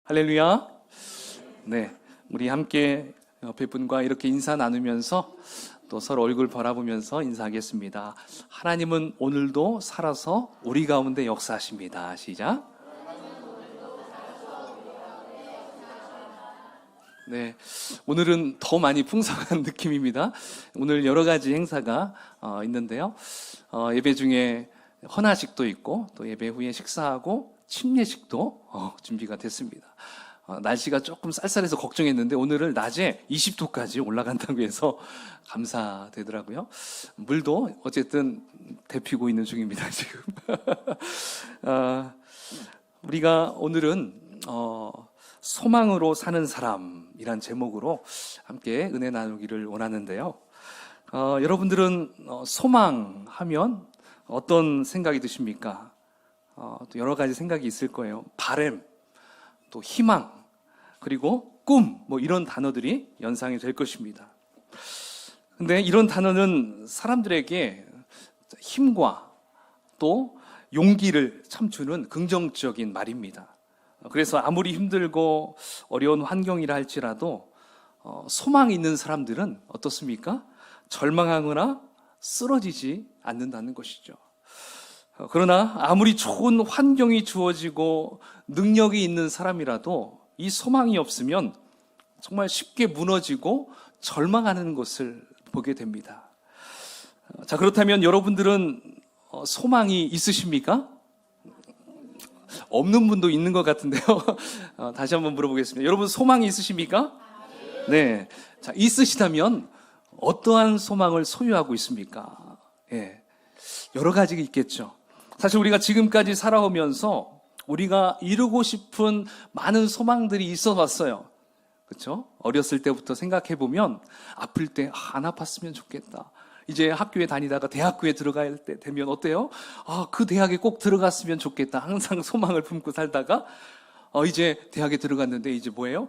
할렐루야. 네, 우리 함께 옆에 분과 이렇게 인사 나누면서 또 서로 얼굴 바라보면서 인사하겠습니다. 하나님은 오늘도 살아서 우리 가운데 역사하십니다. 시작. 네, 오늘은 더 많이 풍성한 느낌입니다. 오늘 여러 가지 행사가 있는데요. 예배 중에 헌화식도 있고 또 예배 후에 식사하고 침례식도 준비가 됐습니다. 날씨가 조금 쌀쌀해서 걱정했는데 오늘은 낮에 20도까지 올라간다고 해서 감사되더라고요. 물도 어쨌든 데피고 있는 중입니다, 지금. 우리가 오늘은 소망으로 사는 사람이란 제목으로 함께 은혜 나누기를 원하는데요. 여러분들은 소망하면 어떤 생각이 드십니까? 또 여러 가지 생각이 있을 거예요. 바람, 또 희망, 그리고 꿈, 이런 단어들이 연상이 될 것입니다. 근데 이런 단어는 사람들에게 힘과 또 용기를 참 주는 긍정적인 말입니다. 그래서 아무리 힘들고 어려운 환경이라 할지라도 소망이 있는 사람들은 어떻습니까? 절망하거나 쓰러지지 않는다는 것이죠. 그러나 아무리 좋은 환경이 주어지고 능력이 있는 사람이라도 이 소망이 없으면 정말 쉽게 무너지고 절망하는 것을 보게 됩니다. 자, 그렇다면 여러분들은 소망이 있으십니까? 없는 분도 있는 것 같은데요. 다시 한번 물어보겠습니다. 여러분 소망이 있으십니까? 네. 자, 있으시다면 어떠한 소망을 소유하고 있습니까? 예. 여러 가지가 있겠죠. 사실 우리가 지금까지 살아오면서 우리가 이루고 싶은 많은 소망들이 있어 왔어요. 그렇죠? 어렸을 때부터 생각해 보면 아플 때 안 아팠으면 좋겠다. 이제 학교에 다니다가 대학교에 들어갈 때 되면 어때요? 그 대학에 꼭 들어갔으면 좋겠다. 항상 소망을 품고 살다가 이제 대학에 들어갔는데 이제 뭐예요?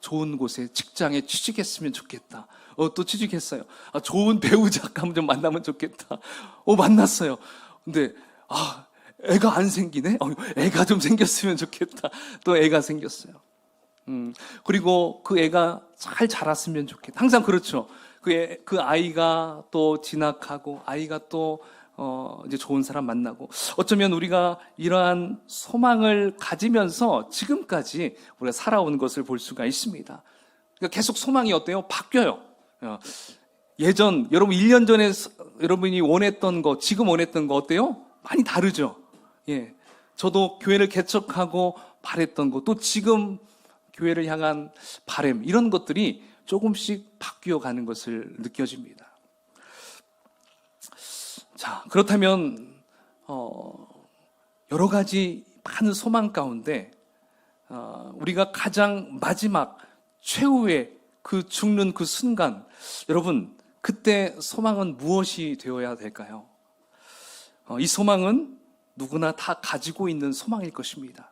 좋은 곳에 직장에 취직했으면 좋겠다. 또 취직했어요. 좋은 배우자 좀 만나면 좋겠다. 만났어요. 근데 애가 안 생기네? 애가 좀 생겼으면 좋겠다. 또 애가 생겼어요. 그리고 그 애가 잘 자랐으면 좋겠다. 항상 그렇죠. 그 아이가 또 진학하고 아이가 또 이제 좋은 사람 만나고 어쩌면 우리가 이러한 소망을 가지면서 지금까지 우리가 살아온 것을 볼 수가 있습니다. 그러니까 계속 소망이 어때요? 바뀌어요. 예전 여러분 1년 전에 여러분이 원했던 거 지금 원했던 거 어때요? 많이 다르죠. 예, 저도 교회를 개척하고 바랬던 거 또 지금 교회를 향한 바람 이런 것들이 조금씩 바뀌어 가는 것을 느껴집니다. 자, 그렇다면 여러 가지 많은 소망 가운데 우리가 가장 마지막 최후의 그 죽는 그 순간 여러분 그때 소망은 무엇이 되어야 될까요? 이 소망은 누구나 다 가지고 있는 소망일 것입니다.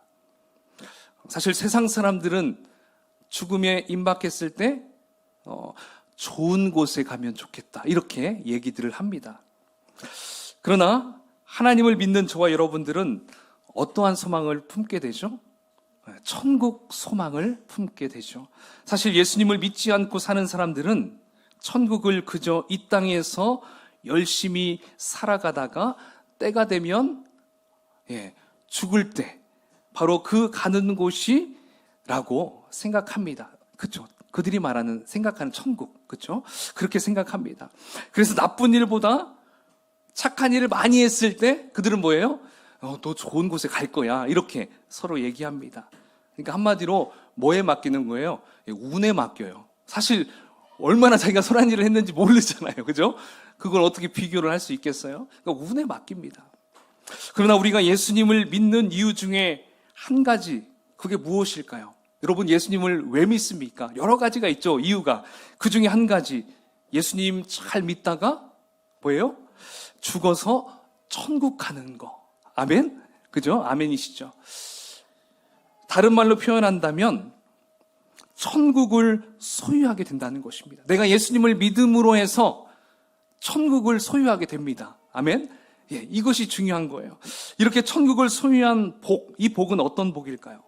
사실 세상 사람들은 죽음에 임박했을 때 좋은 곳에 가면 좋겠다 이렇게 얘기들을 합니다. 그러나 하나님을 믿는 저와 여러분들은 어떠한 소망을 품게 되죠? 천국 소망을 품게 되죠. 사실 예수님을 믿지 않고 사는 사람들은 천국을 그저 이 땅에서 열심히 살아가다가 때가 되면 죽을 때 바로 그 가는 곳이라고 생각합니다. 그렇죠? 그들이 생각하는 천국, 그렇죠? 그렇게 생각합니다. 그래서 나쁜 일보다 착한 일을 많이 했을 때 그들은 뭐예요? 너 좋은 곳에 갈 거야 이렇게 서로 얘기합니다. 그러니까 한마디로 뭐에 맡기는 거예요? 운에 맡겨요. 사실 얼마나 자기가 선한 일을 했는지 모르잖아요. 그죠? 그걸 어떻게 비교를 할 수 있겠어요? 그러니까 운에 맡깁니다. 그러나 우리가 예수님을 믿는 이유 중에 한 가지, 그게 무엇일까요? 여러분 예수님을 왜 믿습니까? 여러 가지가 있죠, 이유가. 그 중에 한 가지, 예수님 잘 믿다가 뭐예요? 죽어서 천국 가는 거. 아멘? 그죠? 아멘이시죠? 다른 말로 표현한다면 천국을 소유하게 된다는 것입니다. 내가 예수님을 믿음으로 해서 천국을 소유하게 됩니다. 아멘? 이것이 중요한 거예요. 이렇게 천국을 소유한 복, 이 복은 어떤 복일까요?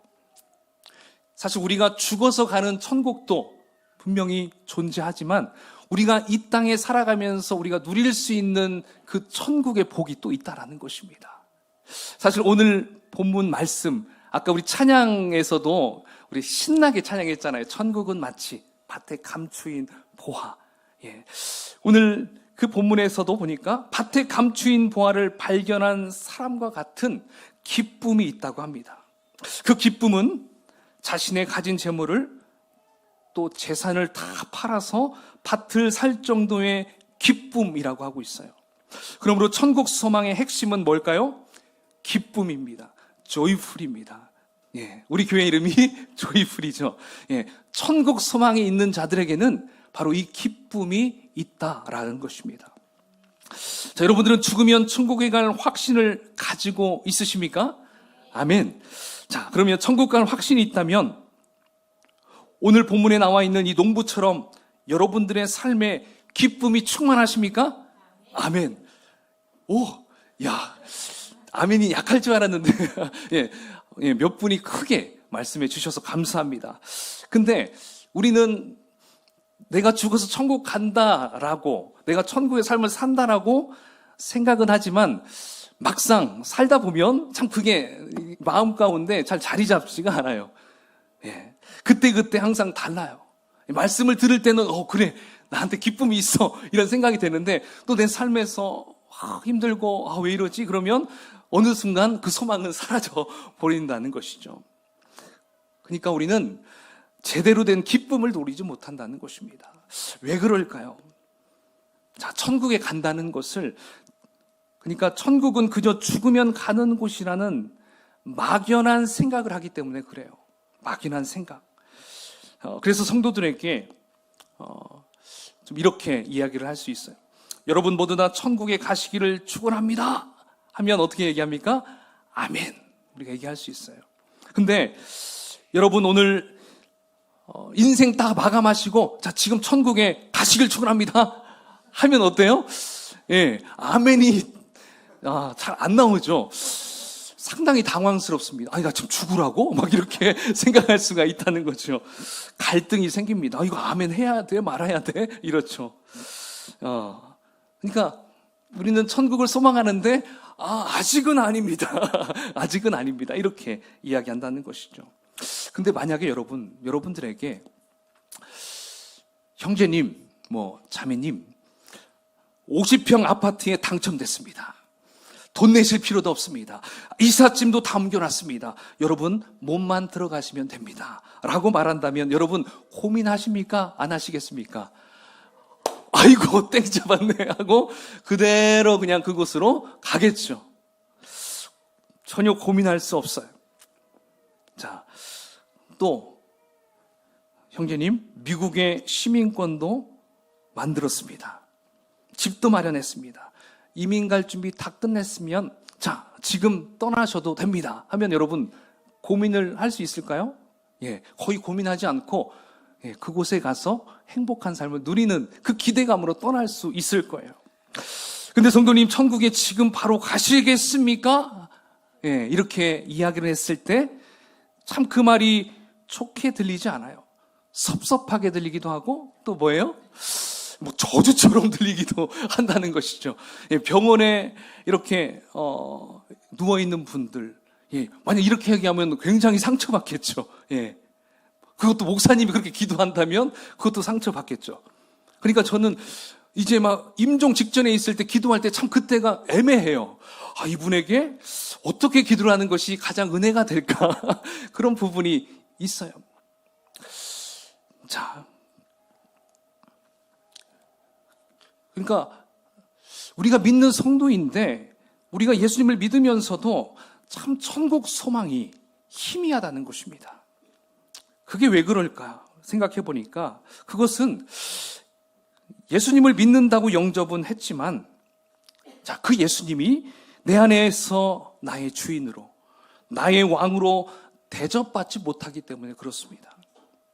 사실 우리가 죽어서 가는 천국도 분명히 존재하지만 우리가 이 땅에 살아가면서 우리가 누릴 수 있는 그 천국의 복이 또 있다라는 것입니다. 사실 오늘 본문 말씀, 아까 우리 찬양에서도 우리 신나게 찬양했잖아요. 천국은 마치 밭에 감추인 보화. 예. 오늘 그 본문에서도 보니까 밭에 감추인 보화를 발견한 사람과 같은 기쁨이 있다고 합니다. 그 기쁨은 자신의 가진 재물을 또 재산을 다 팔아서 밭을 살 정도의 기쁨이라고 하고 있어요. 그러므로 천국 소망의 핵심은 뭘까요? 기쁨입니다. joyful입니다. 예, 우리 교회 이름이 joyful이죠. 예, 천국 소망이 있는 자들에게는 바로 이 기쁨이 있다라는 것입니다. 자, 여러분들은 죽으면 천국에 갈 확신을 가지고 있으십니까? 아멘. 자, 그러면 천국 갈 확신이 있다면 오늘 본문에 나와 있는 이 농부처럼 여러분들의 삶에 기쁨이 충만하십니까? 아멘. 오, 야, 아멘이 약할 줄 알았는데 예, 몇 분이 크게 말씀해 주셔서 감사합니다. 근데 우리는 내가 죽어서 천국 간다라고, 내가 천국의 삶을 산다라고 생각은 하지만 막상 살다 보면 참 그게 마음 가운데 잘 자리 잡지가 않아요. 예. 그때 항상 달라요. 말씀을 들을 때는 그래, 나한테 기쁨이 있어, 이런 생각이 되는데 또 내 삶에서 힘들고 왜 이러지? 그러면 어느 순간 그 소망은 사라져 버린다는 것이죠. 그러니까 우리는 제대로 된 기쁨을 누리지 못한다는 것입니다. 왜 그럴까요? 자, 천국에 간다는 것을, 그러니까 천국은 그저 죽으면 가는 곳이라는 막연한 생각을 하기 때문에 그래요. 막연한 생각. 그래서 성도들에게 좀 이렇게 이야기를 할 수 있어요. 여러분 모두 다 천국에 가시기를 축원합니다 하면 어떻게 얘기합니까? 아멘. 우리가 얘기할 수 있어요. 근데 여러분 오늘 인생 다 마감하시고 자, 지금 천국에 가시길 축원합니다 하면 어때요? 예, 아멘이 잘 안 나오죠. 상당히 당황스럽습니다. 나 지금 죽으라고? 막 이렇게 생각할 수가 있다는 거죠. 갈등이 생깁니다. 이거 아멘 해야 돼? 말아야 돼? 이렇죠. 그러니까 우리는 천국을 소망하는데 아직은 아닙니다. 아직은 아닙니다. 이렇게 이야기한다는 것이죠. 근데 만약에 여러분들에게 형제님, 자매님 50평 아파트에 당첨됐습니다. 돈 내실 필요도 없습니다. 이삿짐도 다 옮겨놨습니다. 여러분 몸만 들어가시면 됩니다. 라고 말한다면 여러분 고민하십니까? 안 하시겠습니까? 아이고 땡 잡았네 하고 그대로 그냥 그곳으로 가겠죠. 전혀 고민할 수 없어요. 자, 또 형제님 미국의 시민권도 만들었습니다. 집도 마련했습니다. 이민 갈 준비 다 끝냈으면 자, 지금 떠나셔도 됩니다 하면 여러분 고민을 할 수 있을까요? 예, 거의 고민하지 않고 그곳에 가서 행복한 삶을 누리는 그 기대감으로 떠날 수 있을 거예요. 근데 성도님 천국에 지금 바로 가시겠습니까? 예, 이렇게 이야기를 했을 때 참 그 말이 좋게 들리지 않아요. 섭섭하게 들리기도 하고 또 뭐예요? 저주처럼 들리기도 한다는 것이죠. 예, 병원에 이렇게 누워있는 분들 만약 이렇게 얘기하면 굉장히 상처받겠죠. 예. 그것도 목사님이 그렇게 기도한다면 그것도 상처받겠죠. 그러니까 저는 이제 막 임종 직전에 있을 때 기도할 때 참 그때가 애매해요. 이분에게 어떻게 기도를 하는 것이 가장 은혜가 될까? 그런 부분이 있어요. 자, 그러니까 우리가 믿는 성도인데 우리가 예수님을 믿으면서도 참 천국 소망이 희미하다는 것입니다. 그게 왜 그럴까 생각해 보니까 그것은 예수님을 믿는다고 영접은 했지만 자, 그 예수님이 내 안에서 나의 주인으로 나의 왕으로 대접받지 못하기 때문에 그렇습니다.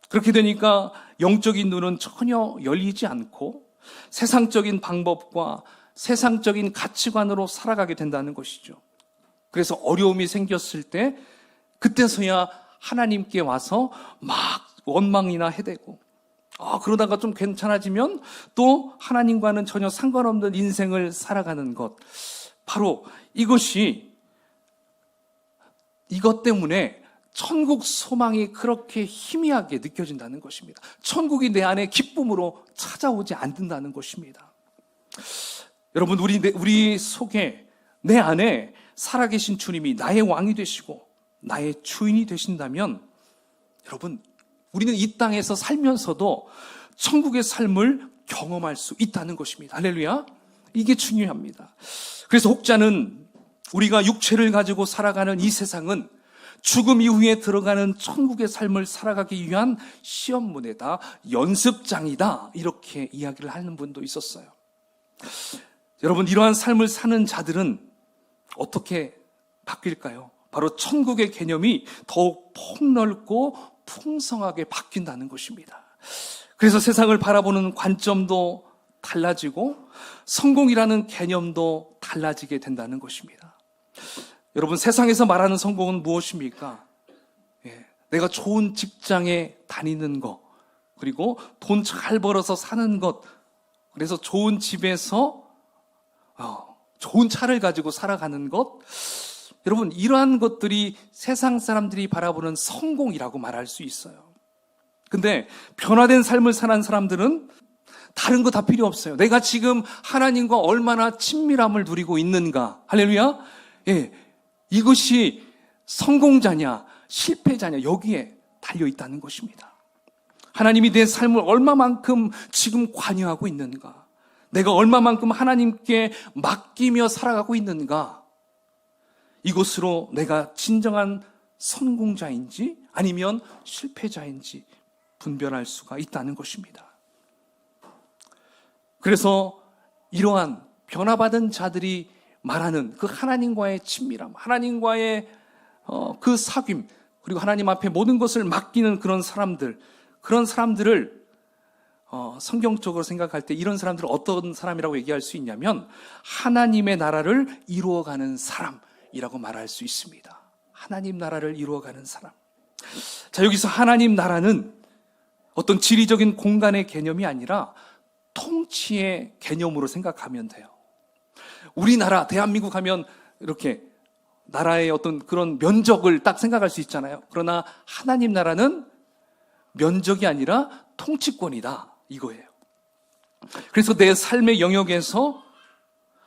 그렇게 되니까 영적인 눈은 전혀 열리지 않고 세상적인 방법과 세상적인 가치관으로 살아가게 된다는 것이죠. 그래서 어려움이 생겼을 때 그때서야 하나님께 와서 막 원망이나 해대고, 그러다가 좀 괜찮아지면 또 하나님과는 전혀 상관없는 인생을 살아가는 것. 바로 이것 때문에 천국 소망이 그렇게 희미하게 느껴진다는 것입니다. 천국이 내 안에 기쁨으로 찾아오지 않는다는 것입니다. 여러분, 우리 속에, 내 안에 살아계신 주님이 나의 왕이 되시고 나의 주인이 되신다면, 여러분, 우리는 이 땅에서 살면서도 천국의 삶을 경험할 수 있다는 것입니다. 할렐루야. 이게 중요합니다. 그래서 혹자는 우리가 육체를 가지고 살아가는 이 세상은 죽음 이후에 들어가는 천국의 삶을 살아가기 위한 시험문이다, 연습장이다, 이렇게 이야기를 하는 분도 있었어요. 여러분, 이러한 삶을 사는 자들은 어떻게 바뀔까요? 바로 천국의 개념이 더욱 폭넓고 풍성하게 바뀐다는 것입니다. 그래서 세상을 바라보는 관점도 달라지고 성공이라는 개념도 달라지게 된다는 것입니다. 여러분, 세상에서 말하는 성공은 무엇입니까? 내가 좋은 직장에 다니는 것, 그리고 돈 잘 벌어서 사는 것, 그래서 좋은 집에서 좋은 차를 가지고 살아가는 것. 여러분, 이러한 것들이 세상 사람들이 바라보는 성공이라고 말할 수 있어요. 근데 변화된 삶을 사는 사람들은 다른 거 다 필요 없어요. 내가 지금 하나님과 얼마나 친밀함을 누리고 있는가. 할렐루야. 이것이 성공자냐 실패자냐, 여기에 달려 있다는 것입니다. 하나님이 내 삶을 얼마만큼 지금 관여하고 있는가, 내가 얼마만큼 하나님께 맡기며 살아가고 있는가, 이것으로 내가 진정한 성공자인지 아니면 실패자인지 분별할 수가 있다는 것입니다. 그래서 이러한 변화받은 자들이 말하는 그 하나님과의 친밀함, 하나님과의 그 사귐, 그리고 하나님 앞에 모든 것을 맡기는 그런 사람들을 성경적으로 생각할 때 이런 사람들을 어떤 사람이라고 얘기할 수 있냐면 하나님의 나라를 이루어가는 사람이라고 말할 수 있습니다. 하나님 나라를 이루어가는 사람. 자, 여기서 하나님 나라는 어떤 지리적인 공간의 개념이 아니라 통치의 개념으로 생각하면 돼요. 우리나라, 대한민국 하면 이렇게 나라의 어떤 그런 면적을 딱 생각할 수 있잖아요. 그러나 하나님 나라는 면적이 아니라 통치권이다, 이거예요. 그래서 내 삶의 영역에서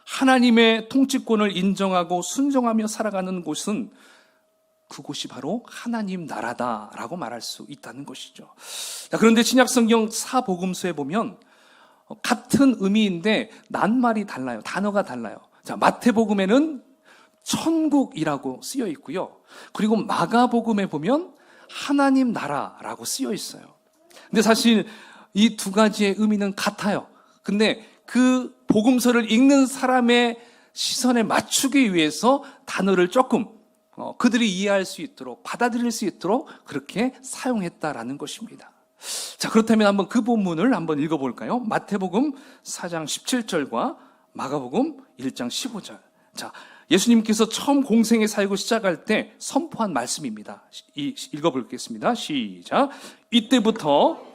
하나님의 통치권을 인정하고 순종하며 살아가는 곳은 그곳이 바로 하나님 나라다라고 말할 수 있다는 것이죠. 자, 그런데 신약성경 사복음서에 보면 같은 의미인데 낱말이 달라요. 단어가 달라요. 자, 마태복음에는 천국이라고 쓰여 있고요. 그리고 마가복음에 보면 하나님 나라라고 쓰여 있어요. 근데 사실 이 두 가지의 의미는 같아요. 근데 그 복음서를 읽는 사람의 시선에 맞추기 위해서 단어를 조금 그들이 이해할 수 있도록, 받아들일 수 있도록 그렇게 사용했다라는 것입니다. 자, 그렇다면 한번 그 본문을 한번 읽어볼까요? 마태복음 4장 17절과 마가복음 1장 15절. 자, 예수님께서 처음 공생의 사역을 시작할 때 선포한 말씀입니다. 읽어보겠습니다. 시작. 이때부터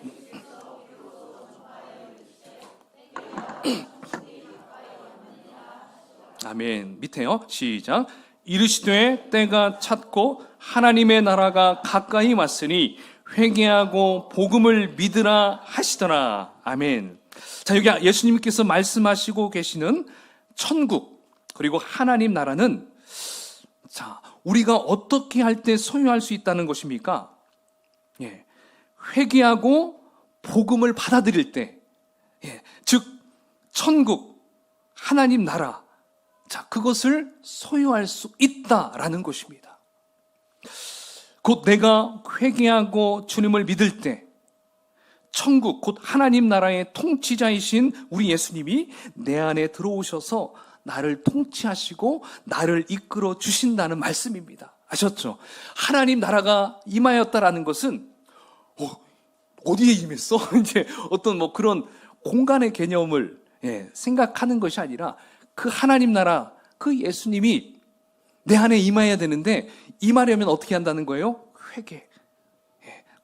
아멘. 밑에요. 시작. 이르시되 때가 찼고 하나님의 나라가 가까이 왔으니 회개하고 복음을 믿으라 하시더라. 아멘. 자, 여기 예수님께서 말씀하시고 계시는 천국, 그리고 하나님 나라는, 자, 우리가 어떻게 할 때 소유할 수 있다는 것입니까? 회개하고 복음을 받아들일 때, 즉 천국, 하나님 나라, 자, 그것을 소유할 수 있다라는 것입니다. 곧 내가 회개하고 주님을 믿을 때 천국, 곧 하나님 나라의 통치자이신 우리 예수님이 내 안에 들어오셔서 나를 통치하시고 나를 이끌어 주신다는 말씀입니다. 아셨죠? 하나님 나라가 임하였다라는 것은 어디에 임했어? 이제 어떤 그런 공간의 개념을 생각하는 것이 아니라 그 하나님 나라, 그 예수님이 내 안에 임해야 되는데 임하려면 어떻게 한다는 거예요? 회개,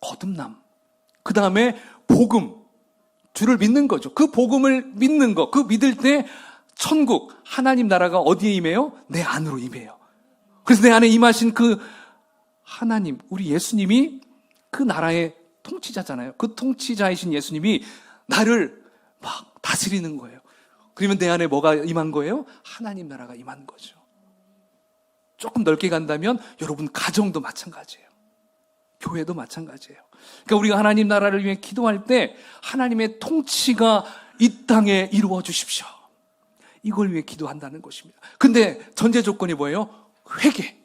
거듭남, 그 다음에 복음, 주를 믿는 거죠. 그 복음을 믿는 거, 그 믿을 때 천국, 하나님 나라가 어디에 임해요? 내 안으로 임해요. 그래서 내 안에 임하신 그 하나님, 우리 예수님이 그 나라의 통치자잖아요. 그 통치자이신 예수님이 나를 막 다스리는 거예요. 그러면 내 안에 뭐가 임한 거예요? 하나님 나라가 임한 거죠. 조금 넓게 간다면 여러분 가정도 마찬가지예요. 교회도 마찬가지예요. 그러니까 우리가 하나님 나라를 위해 기도할 때 하나님의 통치가 이 땅에 이루어 주십시오. 이걸 위해 기도한다는 것입니다. 근데 전제 조건이 뭐예요? 회개.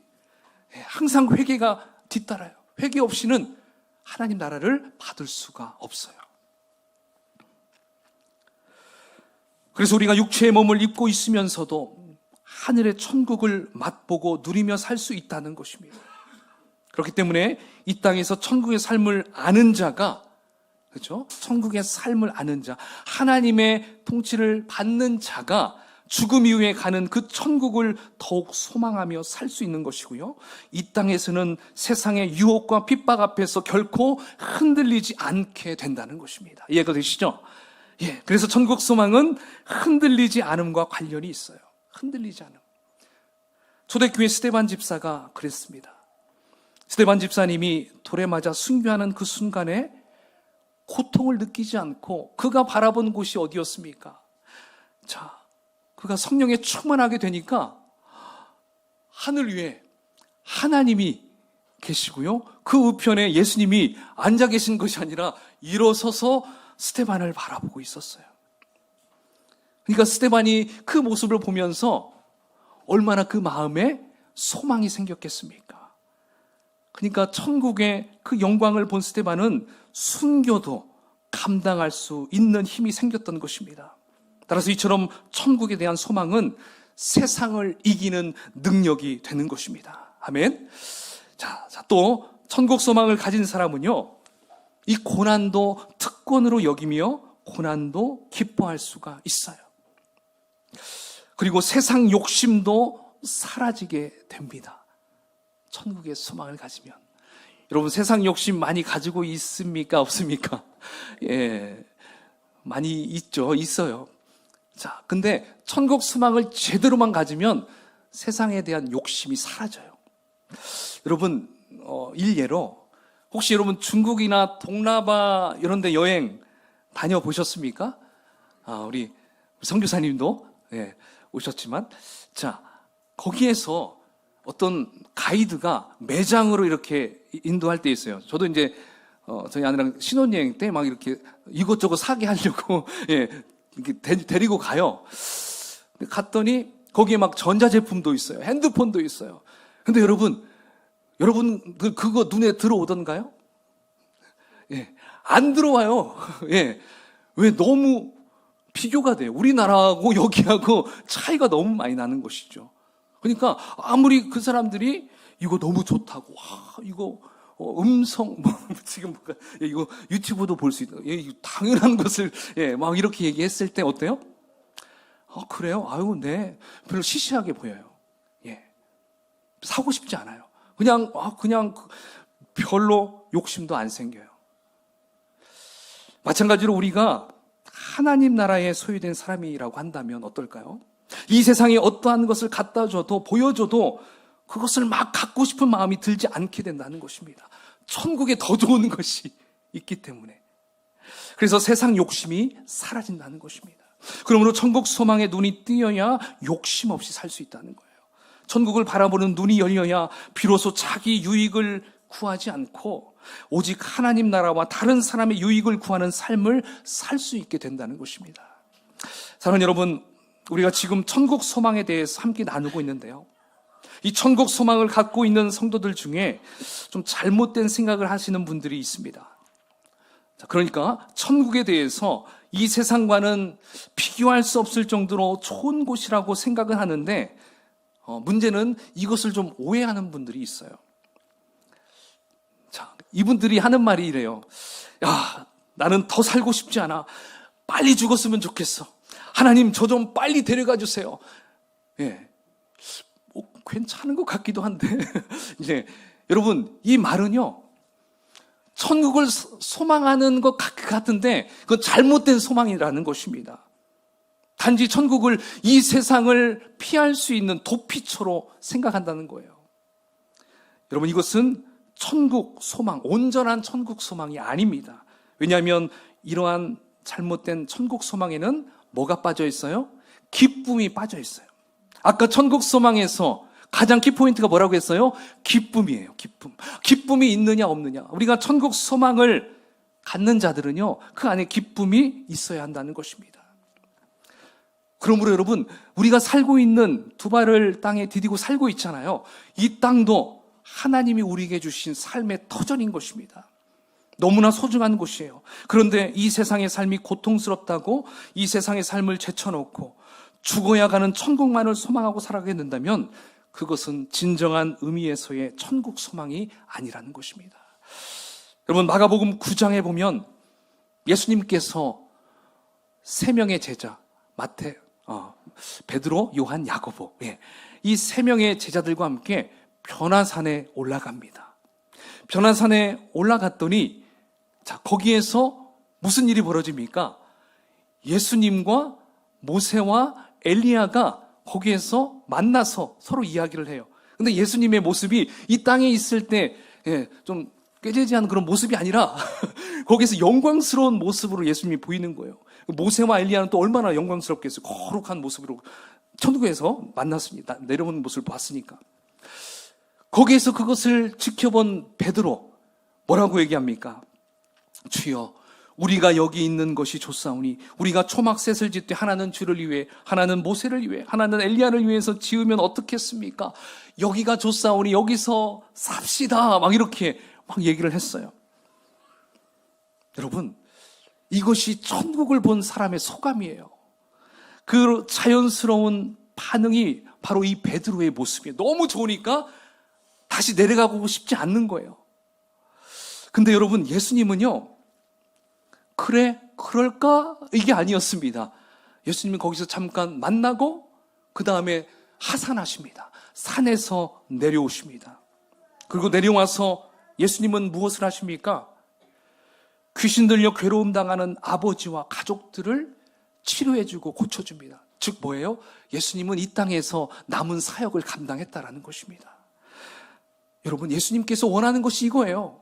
항상 회개가 뒤따라요. 회개 없이는 하나님 나라를 받을 수가 없어요. 그래서 우리가 육체의 몸을 입고 있으면서도 하늘의 천국을 맛보고 누리며 살 수 있다는 것입니다. 그렇기 때문에 이 땅에서 천국의 삶을 아는 자가, 그렇죠? 천국의 삶을 아는 자, 하나님의 통치를 받는 자가 죽음 이후에 가는 그 천국을 더욱 소망하며 살 수 있는 것이고요. 이 땅에서는 세상의 유혹과 핍박 앞에서 결코 흔들리지 않게 된다는 것입니다. 이해가 되시죠? 예. 그래서 천국 소망은 흔들리지 않음과 관련이 있어요. 흔들리지 않음. 초대교회 스데반 집사가 그랬습니다. 스데반 집사님이 돌에 맞아 순교하는 그 순간에 고통을 느끼지 않고 그가 바라본 곳이 어디였습니까? 자, 그가 성령에 충만하게 되니까 하늘 위에 하나님이 계시고요. 그 우편에 예수님이 앉아 계신 것이 아니라 일어서서 스데반을 바라보고 있었어요. 그러니까 스데반이 그 모습을 보면서 얼마나 그 마음에 소망이 생겼겠습니까? 그러니까 천국의 그 영광을 본 스데반은 순교도 감당할 수 있는 힘이 생겼던 것입니다. 따라서 이처럼 천국에 대한 소망은 세상을 이기는 능력이 되는 것입니다. 아멘. 자, 또 천국 소망을 가진 사람은요, 이 고난도 특권으로 여기며 고난도 기뻐할 수가 있어요. 그리고 세상 욕심도 사라지게 됩니다. 천국의 소망을 가지면. 여러분, 세상 욕심 많이 가지고 있습니까? 없습니까? 예, 많이 있죠. 있어요. 자, 근데 천국 소망을 제대로만 가지면 세상에 대한 욕심이 사라져요. 여러분, 일례로 혹시 여러분 중국이나 동남아 이런 데 여행 다녀보셨습니까? 우리 선교사님도 예, 오셨지만, 자, 거기에서 어떤 가이드가 매장으로 이렇게 인도할 때 있어요. 저도 이제 저희 아내랑 신혼여행 때 막 이렇게 이것저것 사게 하려고 예, 이렇게 데리고 가요. 갔더니 거기에 막 전자제품도 있어요. 핸드폰도 있어요. 근데 여러분 그거 눈에 들어오던가요? 예, 안 들어와요. 예, 왜? 너무 비교가 돼요. 우리나라하고 여기하고 차이가 너무 많이 나는 것이죠. 그러니까 아무리 그 사람들이 이거 너무 좋다고, 이거 음성 지금 이거 유튜브도 볼 수 있다. 이거 당연한 것을 막 이렇게 얘기했을 때 어때요? 그래요? 아유, 네. 별로 시시하게 보여요. 예, 사고 싶지 않아요. 그냥 별로 욕심도 안 생겨요. 마찬가지로 우리가 하나님 나라에 소유된 사람이라고 한다면 어떨까요? 이 세상에 어떠한 것을 갖다 줘도 보여줘도 그것을 막 갖고 싶은 마음이 들지 않게 된다는 것입니다. 천국에 더 좋은 것이 있기 때문에. 그래서 세상 욕심이 사라진다는 것입니다. 그러므로 천국 소망에 눈이 뜨여야 욕심 없이 살 수 있다는 거예요. 천국을 바라보는 눈이 열려야 비로소 자기 유익을 구하지 않고 오직 하나님 나라와 다른 사람의 유익을 구하는 삶을 살 수 있게 된다는 것입니다. 사랑하는 여러분, 우리가 지금 천국 소망에 대해서 함께 나누고 있는데요, 이 천국 소망을 갖고 있는 성도들 중에 좀 잘못된 생각을 하시는 분들이 있습니다. 그러니까 천국에 대해서 이 세상과는 비교할 수 없을 정도로 좋은 곳이라고 생각을 하는데, 문제는 이것을 좀 오해하는 분들이 있어요. 자, 이분들이 하는 말이 이래요. 야, 나는 더 살고 싶지 않아. 빨리 죽었으면 좋겠어. 하나님, 저 좀 빨리 데려가 주세요. 예, 괜찮은 것 같기도 한데. 이제 여러분, 이 말은요, 천국을 소망하는 것 같은데 그건 잘못된 소망이라는 것입니다. 단지 천국을, 이 세상을 피할 수 있는 도피처로 생각한다는 거예요. 여러분, 이것은 천국 소망, 온전한 천국 소망이 아닙니다. 왜냐하면 이러한 잘못된 천국 소망에는 뭐가 빠져 있어요? 기쁨이 빠져 있어요. 아까 천국 소망에서 가장 키포인트가 뭐라고 했어요? 기쁨이에요. 기쁨. 기쁨이 있느냐 없느냐. 우리가 천국 소망을 갖는 자들은요, 그 안에 기쁨이 있어야 한다는 것입니다. 그러므로 여러분, 우리가 살고 있는, 두 발을 땅에 디디고 살고 있잖아요. 이 땅도 하나님이 우리에게 주신 삶의 터전인 것입니다. 너무나 소중한 곳이에요. 그런데 이 세상의 삶이 고통스럽다고 이 세상의 삶을 제쳐놓고 죽어야 가는 천국만을 소망하고 살아가게 된다면 그것은 진정한 의미에서의 천국 소망이 아니라는 것입니다. 여러분, 마가복음 9장에 보면 예수님께서 세 명의 제자, 베드로, 요한, 야고보, 이 세 명의 제자들과 함께 변화산에 올라갑니다. 변화산에 올라갔더니 거기에서 무슨 일이 벌어집니까? 예수님과 모세와 엘리야가 거기에서 만나서 서로 이야기를 해요. 근데 예수님의 모습이 이 땅에 있을 때 좀 꾀죄죄한 그런 모습이 아니라 거기서 영광스러운 모습으로 예수님이 보이는 거예요. 모세와 엘리야는 또 얼마나 영광스럽겠어요. 거룩한 모습으로 천국에서 만났습니다. 내려오는 모습을 봤으니까. 거기에서 그것을 지켜본 베드로 뭐라고 얘기합니까? 주여, 우리가 여기 있는 것이 좋사오니 우리가 초막셋을 짓되 하나는 주를 위해, 하나는 모세를 위해, 하나는 엘리야를 위해서 지으면 어떻겠습니까? 여기가 좋사오니 여기서 삽시다. 막 이렇게 막 얘기를 했어요. 여러분, 이것이 천국을 본 사람의 소감이에요. 그 자연스러운 반응이 바로 이 베드로의 모습이에요. 너무 좋으니까 다시 내려가고 싶지 않는 거예요. 근데 여러분, 예수님은요, 그래, 그럴까? 이게 아니었습니다. 예수님은 거기서 잠깐 만나고 그 다음에 하산하십니다. 산에서 내려오십니다. 그리고 내려와서 예수님은 무엇을 하십니까? 귀신 들려 괴로움 당하는 아버지와 가족들을 치료해주고 고쳐줍니다. 즉 뭐예요? 예수님은 이 땅에서 남은 사역을 감당했다라는 것입니다. 여러분, 예수님께서 원하는 것이 이거예요.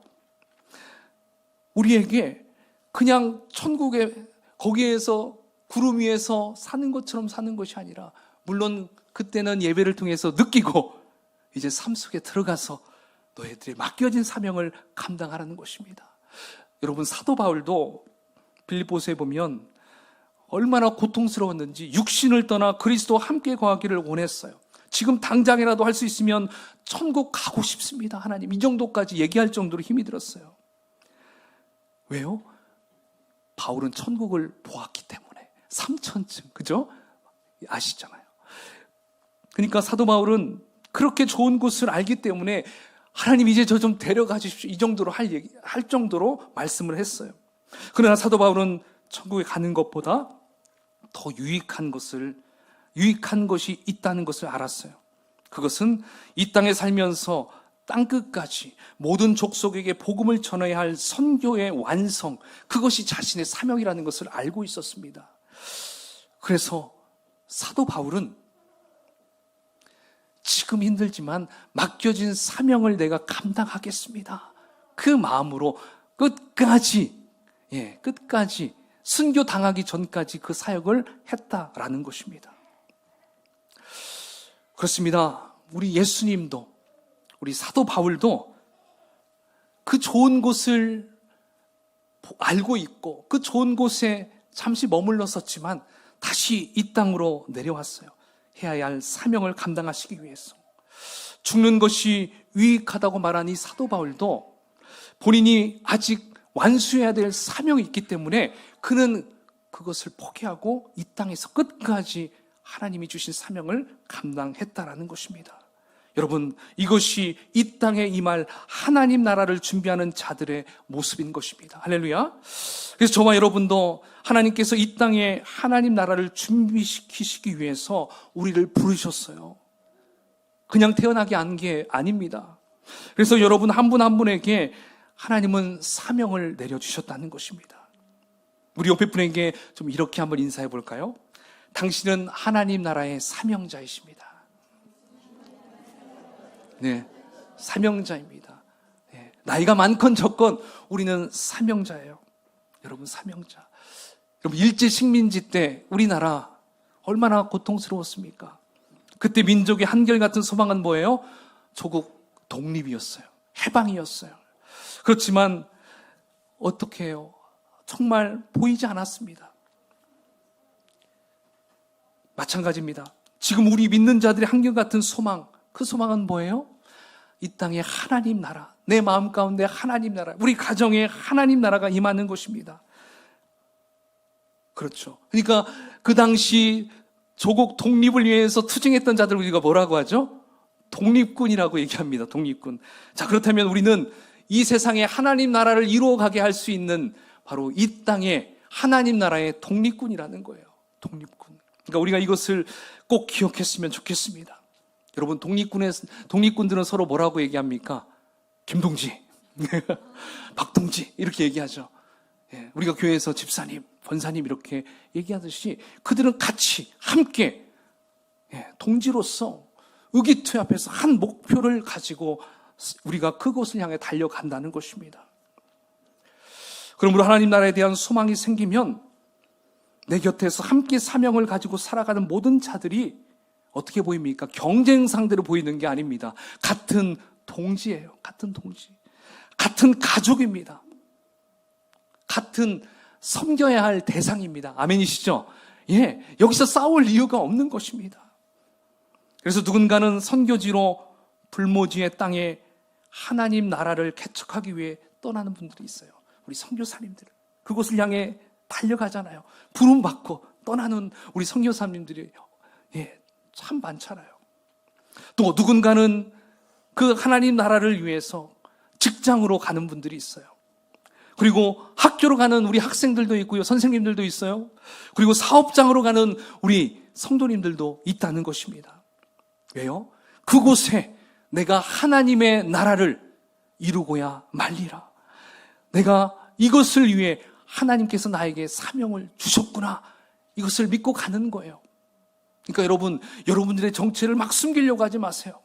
우리에게 그냥 천국에 거기에서 구름 위에서 사는 것처럼 사는 것이 아니라, 물론 그때는 예배를 통해서 느끼고 이제 삶 속에 들어가서 너희들의 맡겨진 사명을 감당하라는 것입니다. 여러분, 사도 바울도 빌립보서에 보면 얼마나 고통스러웠는지 육신을 떠나 그리스도와 함께 거하기를 원했어요. 지금 당장이라도 할 수 있으면 천국 가고 싶습니다. 하나님, 이 정도까지 얘기할 정도로 힘이 들었어요. 왜요? 바울은 천국을 보았기 때문에. 3천층, 그죠? 아시잖아요. 그러니까 사도 바울은 그렇게 좋은 곳을 알기 때문에 하나님, 이제 저 좀 데려가 주십시오. 이 정도로 할 정도로 말씀을 했어요. 그러나 사도 바울은 천국에 가는 것보다 더 유익한 것이 있다는 것을 알았어요. 그것은 이 땅에 살면서 땅끝까지 모든 족속에게 복음을 전해야 할 선교의 완성, 그것이 자신의 사명이라는 것을 알고 있었습니다. 그래서 사도 바울은 지금 힘들지만 맡겨진 사명을 내가 감당하겠습니다. 그 마음으로 끝까지 순교 당하기 전까지 그 사역을 했다라는 것입니다. 그렇습니다. 우리 예수님도, 우리 사도 바울도 그 좋은 곳을 알고 있고 그 좋은 곳에 잠시 머물렀었지만 다시 이 땅으로 내려왔어요. 해야 할 사명을 감당하시기 위해서. 죽는 것이 유익하다고 말한 이 사도 바울도 본인이 아직 완수해야 될 사명이 있기 때문에 그는 그것을 포기하고 이 땅에서 끝까지 하나님이 주신 사명을 감당했다라는 것입니다. 여러분, 이것이 이 땅에 임할 하나님 나라를 준비하는 자들의 모습인 것입니다. 할렐루야. 그래서 저와 여러분도 하나님께서 이 땅에 하나님 나라를 준비시키시기 위해서 우리를 부르셨어요. 그냥 태어나게 한 게 아닙니다. 그래서 여러분 한 분 한 분에게 하나님은 사명을 내려주셨다는 것입니다. 우리 옆에 분에게 좀 이렇게 한번 인사해 볼까요? 당신은 하나님 나라의 사명자이십니다. 네, 사명자입니다. 네, 나이가 많건 적건 우리는 사명자예요. 여러분, 사명자. 여러분, 일제 식민지 때 우리나라 얼마나 고통스러웠습니까? 그때 민족의 한결같은 소망은 뭐예요? 조국 독립이었어요. 해방이었어요. 그렇지만 어떻게 해요? 정말 보이지 않았습니다. 마찬가지입니다. 지금 우리 믿는 자들의 한결같은 소망, 그 소망은 뭐예요? 이 땅에 하나님 나라, 내 마음 가운데 하나님 나라, 우리 가정에 하나님 나라가 임하는 것입니다. 그렇죠. 그러니까 그 당시 조국 독립을 위해서 투쟁했던 자들 우리가 뭐라고 하죠? 독립군이라고 얘기합니다. 독립군. 자, 그렇다면 우리는 이 세상에 하나님 나라를 이루어가게 할 수 있는 바로 이 땅에 하나님 나라의 독립군이라는 거예요. 독립군. 그러니까 우리가 이것을 꼭 기억했으면 좋겠습니다. 여러분, 독립군들은 서로 뭐라고 얘기합니까? 김동지, 박동지 이렇게 얘기하죠. 우리가 교회에서 집사님, 권사님 이렇게 얘기하듯이 그들은 같이 함께 동지로서 의기투합해서 한 목표를 가지고 우리가 그곳을 향해 달려간다는 것입니다. 그러므로 하나님 나라에 대한 소망이 생기면 내 곁에서 함께 사명을 가지고 살아가는 모든 자들이 어떻게 보입니까? 경쟁 상대로 보이는 게 아닙니다. 같은 동지예요. 같은 동지. 같은 가족입니다. 같은 섬겨야 할 대상입니다. 아멘이시죠? 여기서 싸울 이유가 없는 것입니다. 그래서 누군가는 선교지로 불모지의 땅에 하나님 나라를 개척하기 위해 떠나는 분들이 있어요. 우리 선교사님들 그곳을 향해 달려가잖아요. 부름 받고 떠나는 우리 선교사님들이 참 많잖아요. 또 누군가는 그 하나님 나라를 위해서 직장으로 가는 분들이 있어요. 그리고 학교로 가는 우리 학생들도 있고요. 선생님들도 있어요. 그리고 사업장으로 가는 우리 성도님들도 있다는 것입니다. 왜요? 그곳에 내가 하나님의 나라를 이루고야 말리라. 내가 이것을 위해 하나님께서 나에게 사명을 주셨구나. 이것을 믿고 가는 거예요. 그러니까 여러분들의 정체를 막 숨기려고 하지 마세요.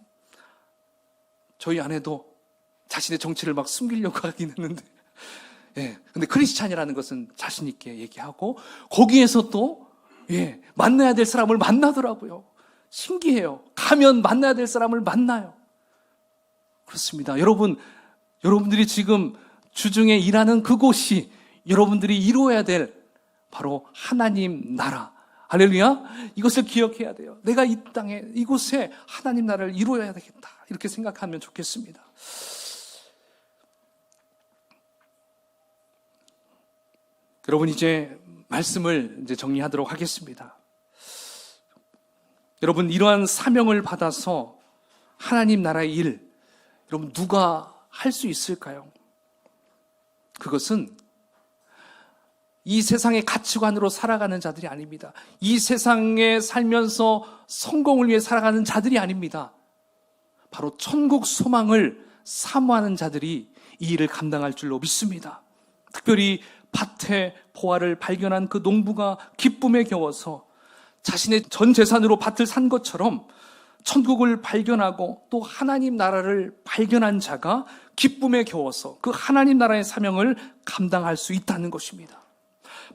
저희 아내도 자신의 정체를 막 숨기려고 하긴 했는데, 근데 크리스찬이라는 것은 자신 있게 얘기하고 거기에서 또 만나야 될 사람을 만나더라고요. 신기해요. 가면 만나야 될 사람을 만나요. 그렇습니다. 여러분들이 지금 주중에 일하는 그곳이 여러분들이 이루어야 될 바로 하나님 나라. 할렐루야. 이것을 기억해야 돼요. 내가 이 땅에 이곳에 하나님 나라를 이루어야 되겠다. 이렇게 생각하면 좋겠습니다. 여러분, 이제 말씀을 정리하도록 하겠습니다. 여러분, 이러한 사명을 받아서 하나님 나라의 일, 여러분 누가 할 수 있을까요? 그것은 이 세상의 가치관으로 살아가는 자들이 아닙니다. 이 세상에 살면서 성공을 위해 살아가는 자들이 아닙니다. 바로 천국 소망을 사모하는 자들이 이 일을 감당할 줄로 믿습니다. 특별히 밭에 보화를 발견한 그 농부가 기쁨에 겨워서 자신의 전 재산으로 밭을 산 것처럼 천국을 발견하고 또 하나님 나라를 발견한 자가 기쁨에 겨워서 그 하나님 나라의 사명을 감당할 수 있다는 것입니다.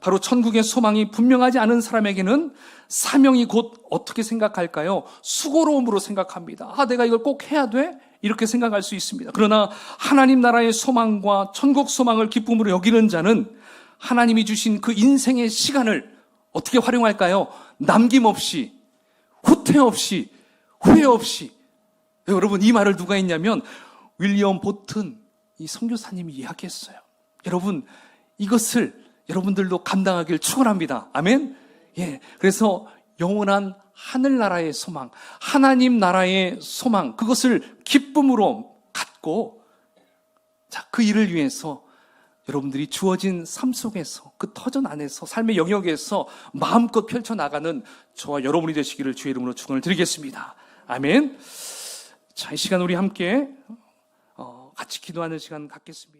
바로 천국의 소망이 분명하지 않은 사람에게는 사명이 곧 어떻게 생각할까요? 수고로움으로 생각합니다. 내가 이걸 꼭 해야 돼? 이렇게 생각할 수 있습니다. 그러나 하나님 나라의 소망과 천국 소망을 기쁨으로 여기는 자는 하나님이 주신 그 인생의 시간을 어떻게 활용할까요? 남김없이, 후퇴 없이, 후회 없이. 여러분, 이 말을 누가 했냐면 윌리엄 보튼 이 선교사님이 이야기했어요. 여러분, 이것을 여러분들도 감당하길 축원합니다. 아멘. 그래서 영원한 하늘나라의 소망, 하나님 나라의 소망, 그것을 기쁨으로 갖고 그 일을 위해서 여러분들이 주어진 삶 속에서 그 터전 안에서 삶의 영역에서 마음껏 펼쳐나가는 저와 여러분이 되시기를 주의 이름으로 축원을 드리겠습니다. 아멘. 자, 이 시간 우리 함께 같이 기도하는 시간 갖겠습니다.